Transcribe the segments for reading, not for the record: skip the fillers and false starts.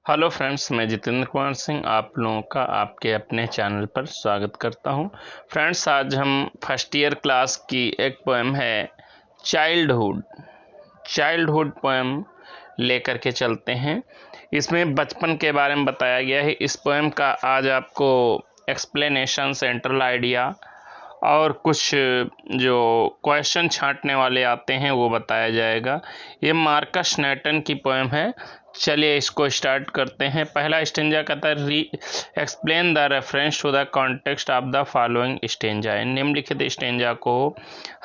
Hello friends, मैं जितेंद्र कुमार सिंह आप लोगों का आपके अपने चैनल पर स्वागत करता हूं। फ्रेंड्स, आज हम फर्स्ट ईयर क्लास की एक पोएम है चाइल्डहुड पोएम लेकर के चलते हैं। इसमें बचपन के बारे में बताया गया है। इस पोएम का आज आपको एक्सप्लेनेशन, सेंट्रल आइडिया और कुछ जो क्वेश्चन छांटने वाले आते हैं वो बताया जाएगा। ये मार्कस नैटन की पोएम है। चलिए इसको स्टार्ट करते हैं। पहला स्टेंजा कहता है re explain the reference to the context of the following stanza. निम्नलिखित स्टेंजा को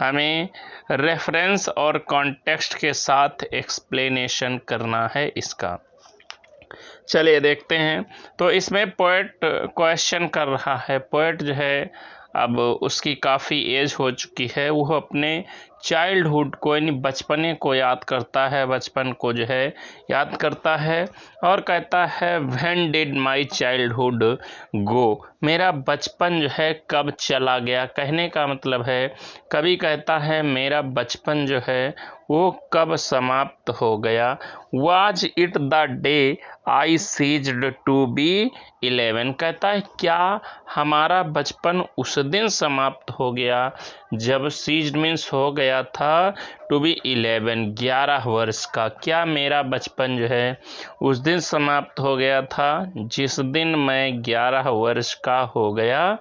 हमें रेफरेंस और कॉन्टेक्स्ट के साथ एक्सप्लेनेशन करना है इसका। चलिए देखते हैं। तो इसमें पोएट क्वेश्चन कर रहा है। पोएट जो है अब उसकी काफ़ी एज हो चुकी है। वो अपने चाइल्डहुड को यानी बचपने को याद करता है, बचपन को जो है याद करता है और कहता है व्हेन डिड माई चाइल्डहुड गो, मेरा बचपन जो है कब चला गया। कहने का मतलब है, कभी कहता है मेरा बचपन जो है वो कब समाप्त हो गया। Was it the day I ceased to be 11, कहता है क्या हमारा बचपन उस दिन समाप्त हो गया जब सीज्ड मीन्स हो गया था टू बी 11 वर्ष का। क्या मेरा बचपन जो है उस दिन समाप्त हो गया था जिस दिन मैं 11 वर्ष का हो गया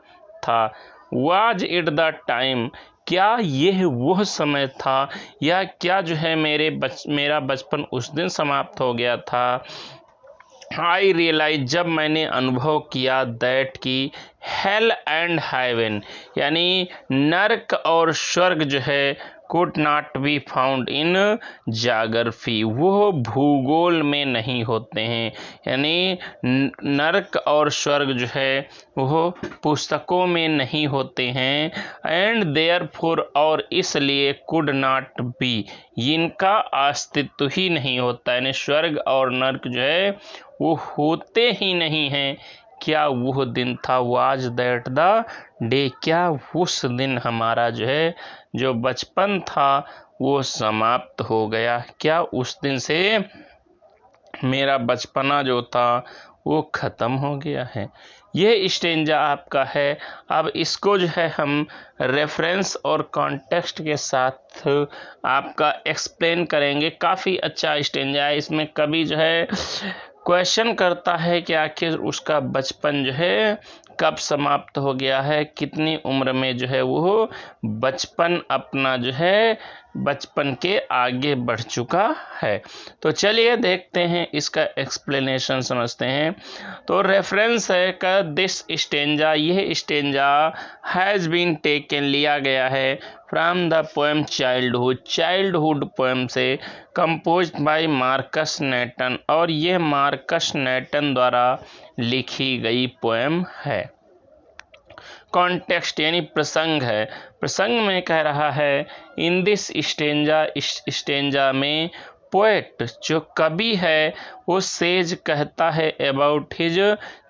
था। वाज इट द टाइम, क्या यह वह समय था या क्या जो है मेरा बचपन उस दिन समाप्त हो गया था। आई रियलाइज, जब मैंने अनुभव किया दैट की हेल एंड हेवन यानी नरक और स्वर्ग जो है could not be found in geography, वो भूगोल में नहीं होते हैं। यानी नरक और स्वर्ग जो है वो पुस्तकों में नहीं होते हैं। एंड देयरफॉर, और इसलिए कुड नॉट बी, इनका अस्तित्व ही नहीं होता। यानी स्वर्ग और नरक जो है वो होते ही नहीं हैं। क्या वो दिन था, वाज दैट द डे, क्या उस दिन हमारा जो है जो बचपन था वो समाप्त हो गया। क्या उस दिन से मेरा बचपना जो था वो ख़त्म हो गया है। ये स्टेंजा आपका है। अब इसको जो है हम रेफरेंस और कॉन्टेक्स्ट के साथ आपका एक्सप्लेन करेंगे। काफ़ी अच्छा स्टेंजा है। इसमें कवि जो है क्वेश्चन करता है कि आखिर उसका बचपन जो है कब समाप्त हो गया है, कितनी उम्र में जो है वो बचपन अपना जो है बचपन के आगे बढ़ चुका है। तो चलिए देखते हैं, इसका एक्सप्लेनेशन समझते हैं। तो रेफरेंस है का दिस स्टेंजा, यह स्टेंजा हैज़ बीन टेकन, लिया गया है from the poem childhood poem से, कंपोज्ड बाय मार्कस नैटन, और ये मार्कस नैटन द्वारा लिखी गई पोएम है। कॉन्टेक्स्ट यानी प्रसंग है। प्रसंग में कह रहा है इन दिस स्टेंजा, इस स्टेंजा में पोएट जो कवि है वो सेज कहता है अबाउट हिज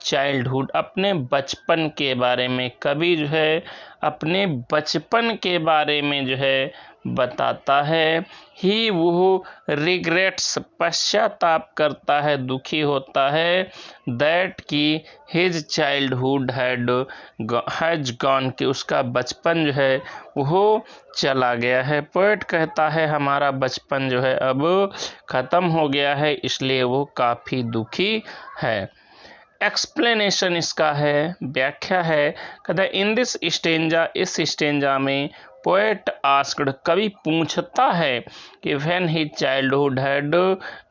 चाइल्डहुड, अपने बचपन के बारे में। कवि जो है अपने बचपन के बारे में जो है बताता है। ही वो रिग्रेट्स, पश्चाताप करता है, दुखी होता है, दैट की हिज चाइल्डहुड हैज गॉन, कि उसका बचपन जो है वो चला गया है। पोएट कहता है हमारा बचपन जो है अब ख़त्म हो गया है, इसलिए वो काफ़ी दुखी है। एक्सप्लेनेशन इसका है, व्याख्या है, कहता है इन दिस स्टेंजा, इस स्टेंजा में पोएट आस्क्ड, कवि पूछता है कि when he childhood had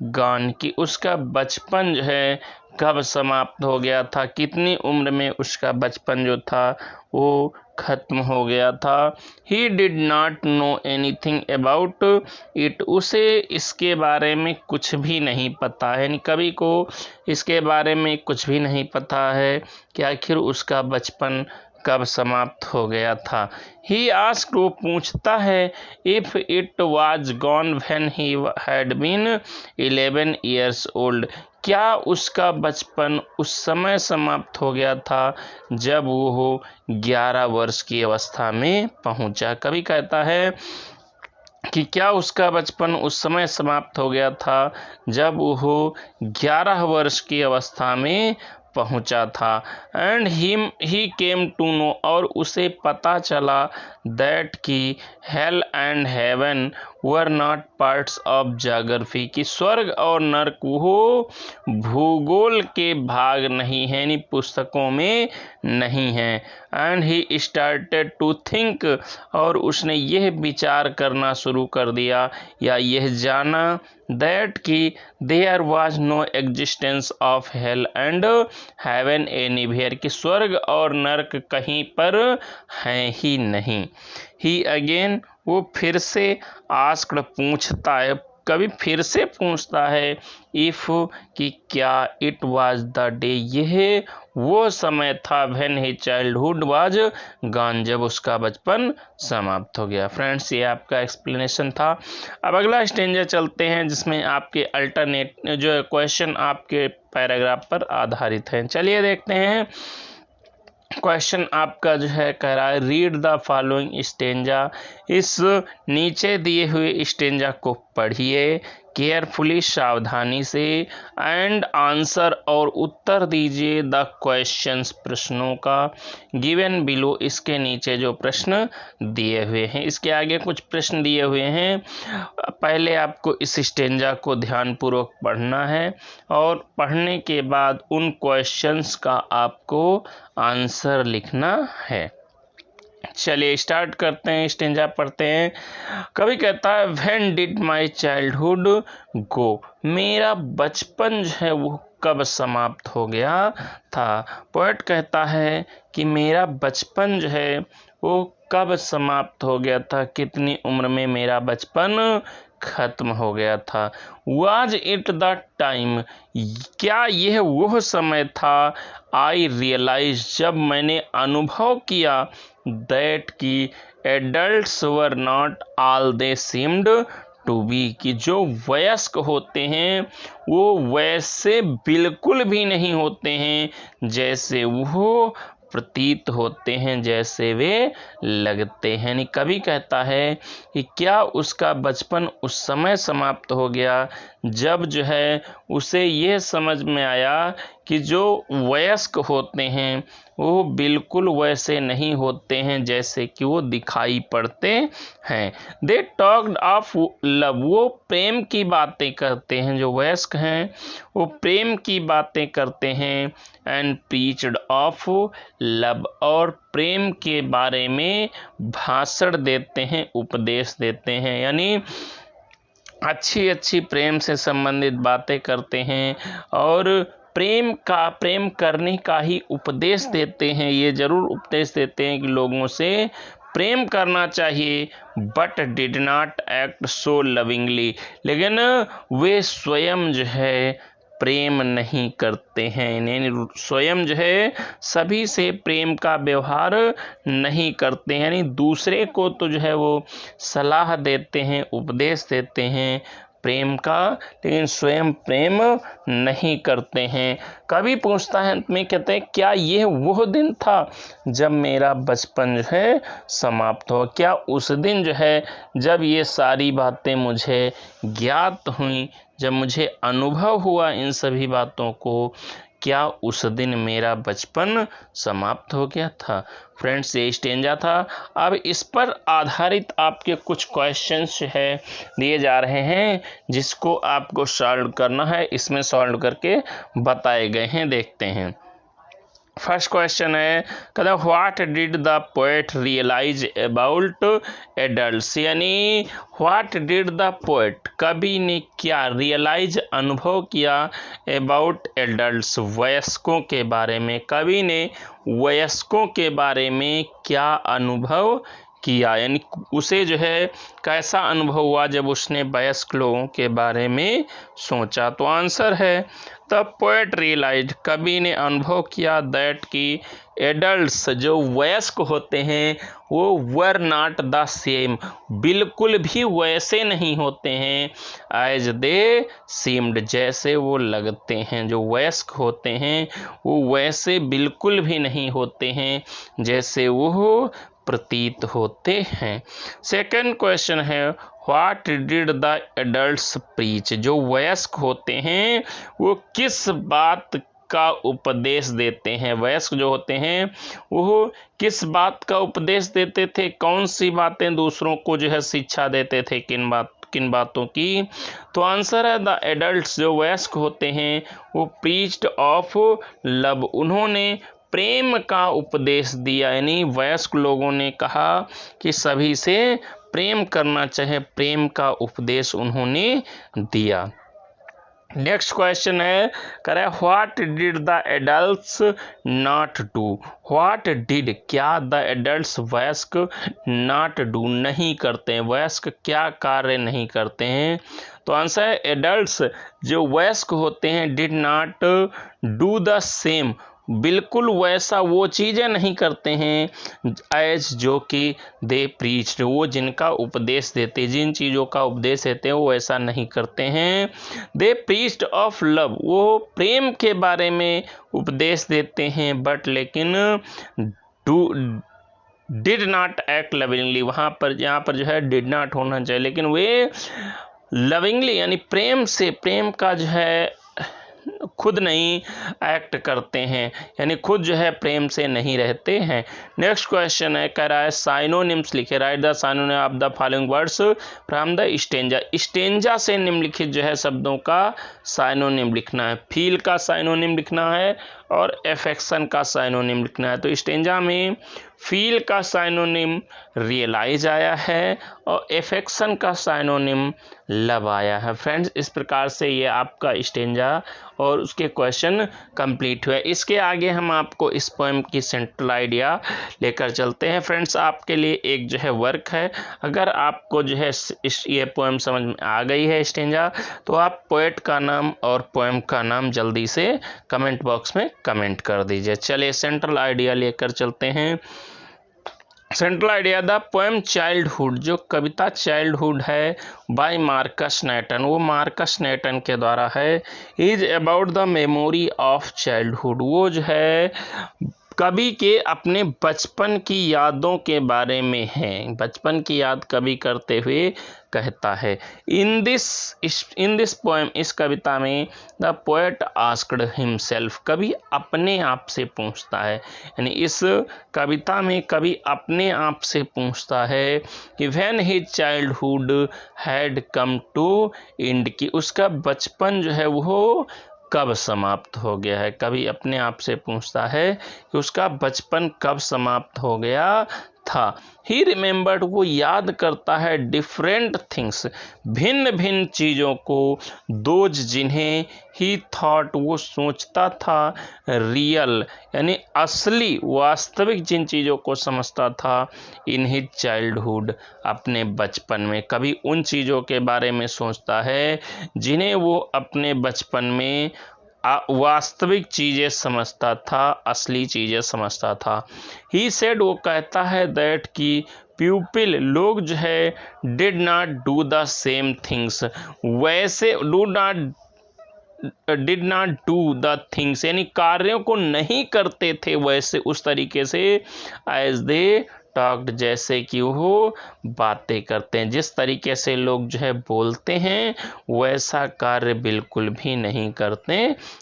gone, कि उसका बचपन जो है कब समाप्त हो गया था, कितनी उम्र में उसका बचपन जो था वो खत्म हो गया था। He did not know anything about it, उसे इसके बारे में कुछ भी नहीं पता है। यानी कवि को इसके बारे में कुछ भी नहीं पता है कि आखिर उसका बचपन कब समाप्त हो गया था। ही आस्क्ड, वो पूछता है, if it was gone when he had been 11 years old, क्या उसका बचपन उस समय समाप्त हो गया था जब वो 11 वर्ष की अवस्था में पहुंचा। कवि कहता है कि क्या उसका बचपन उस समय समाप्त हो गया था जब वो 11 वर्ष की अवस्था में पहुंचा था। And he came to know, और उसे पता चला दैट कि hell and heaven were not parts of geography, कि स्वर्ग और नरक वो भूगोल के भाग नहीं है, यानी पुस्तकों में नहीं है। And he started to think, और उसने यह विचार करना शुरू कर दिया या यह जाना दैट कि there was no existence of hell and heaven anywhere, कि स्वर्ग और नरक कहीं पर हैं ही नहीं। ही अगेन, वो फिर से आस्क्ड, पूछता है, कभी फिर से पूछता है, इफ, कि क्या, इट वाज द डे, यह वो समय था, when he childhood was gone, जब उसका बचपन समाप्त हो गया। फ्रेंड्स, ये आपका एक्सप्लेनेशन था। अब अगला स्टेंजा चलते हैं जिसमें आपके अल्टरनेट जो क्वेश्चन आपके पैराग्राफ पर आधारित हैं। चलिए देखते हैं। क्वेश्चन आपका जो है कह रहा है, रीड द फॉलोइंग स्टेंजा, इस नीचे दिए हुए स्टेंजा को पढ़िए केयरफुली, सावधानी से, एंड आंसर, और उत्तर दीजिए द क्वेश्चंस, प्रश्नों का, गिवन बिलो, इसके नीचे जो प्रश्न दिए हुए हैं। इसके आगे कुछ प्रश्न दिए हुए हैं। पहले आपको इस स्टेंजा को ध्यानपूर्वक पढ़ना है और पढ़ने के बाद उन क्वेश्चंस का आपको आंसर लिखना है। चलिए स्टार्ट करते हैं, स्टेंजा पढ़ते हैं। कवि कहता है, व्हेन डिड माई चाइल्डहुड गो, मेरा बचपन जो है वो कब समाप्त हो गया था। पोएट कहता है कि मेरा बचपन जो है वो कब समाप्त हो गया था, कितनी उम्र में मेरा बचपन खत्म हो गया था। वाज इट द टाइम, क्या यह वो समय था, आई रियलाइज, जब मैंने अनुभव किया, दैट की adults were not all they seemed to be, कि जो वयस्क होते हैं वो वैसे बिल्कुल भी नहीं होते हैं जैसे वो प्रतीत होते हैं, जैसे वे लगते हैं। यानी कवि कहता है कि क्या उसका बचपन उस समय समाप्त हो गया जब जो है उसे ये समझ में आया कि जो वयस्क होते हैं वो बिल्कुल वैसे नहीं होते हैं जैसे कि वो दिखाई पड़ते हैं। दे टॉक्ड ऑफ लव, वो प्रेम की बातें करते हैं, जो वयस्क हैं वो प्रेम की बातें करते हैं। एंड प्रीच्ड ऑफ लव, और प्रेम के बारे में भाषण देते हैं, उपदेश देते हैं, यानी अच्छी अच्छी प्रेम से संबंधित बातें करते हैं और प्रेम करने का ही उपदेश देते हैं। ये जरूर उपदेश देते हैं कि लोगों से प्रेम करना चाहिए, but did not act so lovingly, लेकिन वे स्वयं जो है प्रेम नहीं करते हैं, यानी स्वयं जो है सभी से प्रेम का व्यवहार नहीं करते हैं, यानी दूसरे को तो जो है वो सलाह देते हैं, उपदेश देते हैं प्रेम का, लेकिन स्वयं प्रेम नहीं करते हैं। कवि पूछता है अंत में, कहते हैं, क्या यह वो दिन था जब मेरा बचपन जो है समाप्त हो, क्या उस दिन जो है जब ये सारी बातें मुझे ज्ञात हुई, जब मुझे अनुभव हुआ इन सभी बातों को, क्या उस दिन मेरा बचपन समाप्त हो गया था। फ्रेंड्स, ये स्टेंजा था। अब इस पर आधारित आपके कुछ क्वेश्चंस है दिए जा रहे हैं जिसको आपको सॉल्व करना है, इसमें सॉल्व करके बताए गए हैं, देखते हैं। फर्स्ट क्वेश्चन है, कहते हैं what did the poet realise about adults, यानी व्हाट डिड द पोएट, कवि ने क्या रियलाइज अनुभव किया अबाउट एडल्ट्स, वयस्कों के बारे में, कवि ने वयस्कों के बारे में क्या अनुभव किया, यानी उसे जो है कैसा अनुभव हुआ जब उसने वयस्क लोगों के बारे में सोचा। तो आंसर है द पोएट रियलाइज, कवि ने अनुभव किया दैट की एडल्ट्स, जो वयस्क होते हैं वो वर नॉट द सेम, बिल्कुल भी वैसे नहीं होते हैं, एज दे सीम्ड, जैसे वो लगते हैं, जो वयस्क होते हैं वो वैसे बिल्कुल भी नहीं होते हैं जैसे वो प्रतीत होते हैं। सेकंड क्वेश्चन है what did the adults preach, जो वयस्क होते हैं वो किस बात का उपदेश देते हैं, वयस्क जो होते हैं वो किस बात का उपदेश देते थे, कौन सी बातें दूसरों को जो है शिक्षा देते थे, किन बातों की। तो आंसर है द एडल्ट्स, जो वयस्क होते हैं वो प्रीच्ड ऑफ लव, उन्होंने प्रेम का उपदेश दिया, यानी वयस्क लोगों ने कहा कि सभी से प्रेम करना चाहिए, प्रेम का उपदेश उन्होंने दिया। नेक्स्ट क्वेश्चन है करें what did the adults not do, what did, क्या द एडल्ट्स वयस्क नॉट डू नहीं करते हैं, वयस्क क्या कार्य नहीं करते हैं। तो आंसर है एडल्ट्स, जो वयस्क होते हैं did not do the same, बिल्कुल वैसा वो चीज़ें नहीं करते हैं एज जो कि दे प्रीच्ड, वो जिनका उपदेश देते, जिन चीज़ों का उपदेश देते हैं वो ऐसा नहीं करते हैं। दे प्रीच्ड ऑफ लव, वो प्रेम के बारे में उपदेश देते हैं, बट लेकिन do did not act lovingly, वहाँ पर यहाँ पर जो है डिड नॉट होना चाहिए, लेकिन वे लविंगली यानी प्रेम से, प्रेम का जो है खुद नहीं एक्ट करते हैं, यानी खुद जो है प्रेम से नहीं रहते हैं। नेक्स्ट क्वेश्चन है कह रहा है साइनोनिम्स लिखे, right the synonym of the following words from the stanza, stanza से निम्नलिखित जो है शब्दों का साइनोनिम लिखना है, फील का साइनोनिम लिखना है और एफेक्शन का साइनोनिम लिखना है। तो स्टेंजा में फील का साइनोनिम रियलाइज आया है और एफेक्शन का साइनोनिम लव आया है। फ्रेंड्स, इस प्रकार से ये आपका स्टेंजा और उसके क्वेश्चन कंप्लीट हुए। इसके आगे हम आपको इस पोएम की सेंट्रल आइडिया लेकर चलते हैं। फ्रेंड्स, आपके लिए एक जो है वर्क है, अगर आपको जो है ये पोएम समझ में आ गई है स्टेंजा, तो आप पोएट का नाम और पोएम का नाम जल्दी से कमेंट बॉक्स में कमेंट कर दीजिए। चलिए सेंट्रल आइडिया लेकर चलते हैं। Central idea the poem childhood, जो कविता चाइल्डहुड है बाय मार्कस नैटन, वो मार्कस नैटन के द्वारा है। Is about the memory of childhood, वो जो है कवि के अपने बचपन की यादों के बारे में है, बचपन की याद कवि करते हुए कहता है। इन दिस पोएम, इस कविता में द पोएट आस्क्ड हिमसेल्फ, कवि अपने आप से पूछता है, यानी इस कविता में कवि अपने आप से पूछता है कि when his childhood had come to end, की उसका बचपन जो है वो कब समाप्त हो गया है। कवि अपने आप से पूछता है कि उसका बचपन कब समाप्त हो गया था। ही रिमेंबर्ड, वो याद करता है, डिफरेंट थिंग्स, भिन्न भिन्न चीज़ों को, दोज जिन्हें ही थॉट, वो सोचता था, रियल यानी असली वास्तविक जिन चीज़ों को समझता था, इन हिज चाइल्डहुड, अपने बचपन में। कभी उन चीज़ों के बारे में सोचता है जिन्हें वो अपने बचपन में वास्तविक चीज़ें समझता था, असली चीज़ें समझता था। ही सेड, वो कहता है दैट की प्यूपिल, लोग जो है did not do the same things, वैसे did not do the things यानी कार्यों को नहीं करते थे वैसे, उस तरीके से, एज दे टॉक्ड, जैसे कि वो बातें करते हैं, जिस तरीके से लोग जो है बोलते हैं वैसा कार्य बिल्कुल भी नहीं करते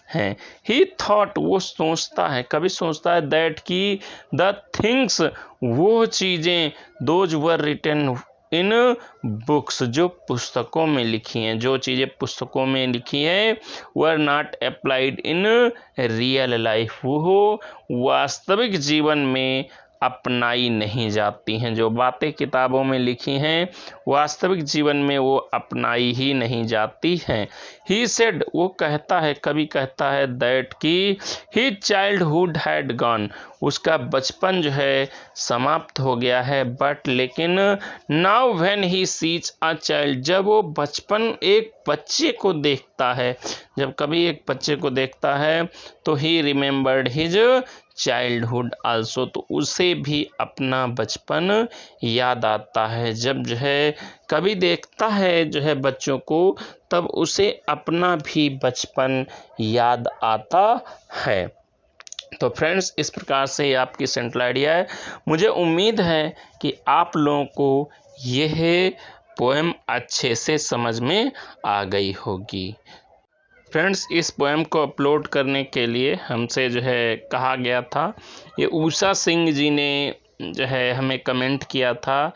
हैं। ही थॉट, वो सोचता है, कभी सोचता है, दैट की द थिंग्स, वो चीज़ें, those were written in books, जो पुस्तकों में लिखी हैं, जो चीज़ें पुस्तकों में लिखी हैं, were not applied in real life, वो वास्तविक जीवन में अपनाई नहीं जाती हैं, जो बातें किताबों में लिखी हैं वास्तविक जीवन में वो अपनाई ही नहीं जाती हैं। ही सेड, वो कहता है, कभी कहता है, दैट की ही चाइल्डहुड हैड गॉन, उसका बचपन जो है समाप्त हो गया है, बट लेकिन now when he sees a child, जब वो बचपन एक बच्चे को देखता है, जब कभी एक बच्चे को देखता है, तो ही रिमेंबर्ड हिज चाइल्डहुड आल्सो, तो उसे भी अपना बचपन याद आता है। जब जो है कभी देखता है जो है बच्चों को, तब उसे अपना भी बचपन याद आता है। तो फ्रेंड्स, इस प्रकार से आपकी सेंट्रल आइडिया है। मुझे उम्मीद है कि आप लोगों को यह पोएम अच्छे से समझ में आ गई होगी। फ्रेंड्स, इस पोएम को अपलोड करने के लिए हमसे जो है कहा गया था, ये उषा सिंह जी ने जो है हमें कमेंट किया था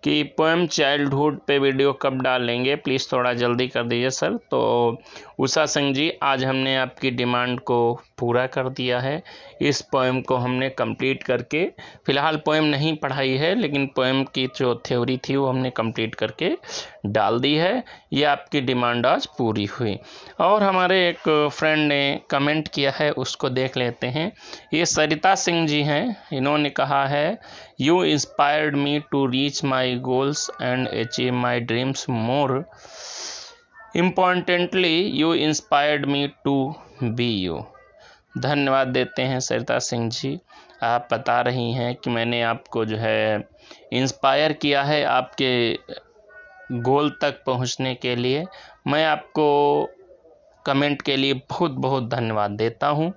कि पोएम चाइल्डहुड पे वीडियो कब डालेंगे, प्लीज़ थोड़ा जल्दी कर दीजिए सर। तो उषा सिंह जी, आज हमने आपकी डिमांड को पूरा कर दिया है। इस पोएम को हमने कंप्लीट करके, फ़िलहाल पोएम नहीं पढ़ाई है, लेकिन पोएम की जो थ्योरी थी वो हमने कंप्लीट करके डाल दी है। ये आपकी डिमांड आज पूरी हुई। और हमारे एक फ्रेंड ने कमेंट किया है, उसको देख लेते हैं। ये सरिता सिंह जी हैं। इन्होंने कहा है, you inspired me to reach my goals and achieve my dreams more importantly you inspired me to be you. धन्यवाद देते हैं सरिता सिंह जी। आप बता रही हैं कि मैंने आपको जो है इंस्पायर किया है आपके गोल तक पहुंचने के लिए। मैं आपको कमेंट के लिए बहुत बहुत धन्यवाद देता हूं।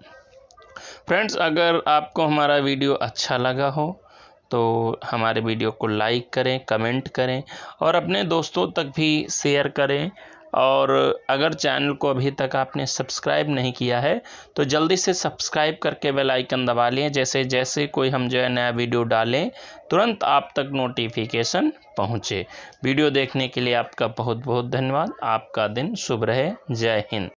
फ्रेंड्स, अगर आपको हमारा वीडियो अच्छा लगा हो तो हमारे वीडियो को लाइक करें, कमेंट करें और अपने दोस्तों तक भी शेयर करें। और अगर चैनल को अभी तक आपने सब्सक्राइब नहीं किया है तो जल्दी से सब्सक्राइब करके बेल आइकन दबा लें। जैसे जैसे कोई हम जो है नया वीडियो डालें, तुरंत आप तक नोटिफिकेशन पहुंचे। वीडियो देखने के लिए आपका बहुत बहुत धन्यवाद। आपका दिन शुभ रहे। जय हिंद।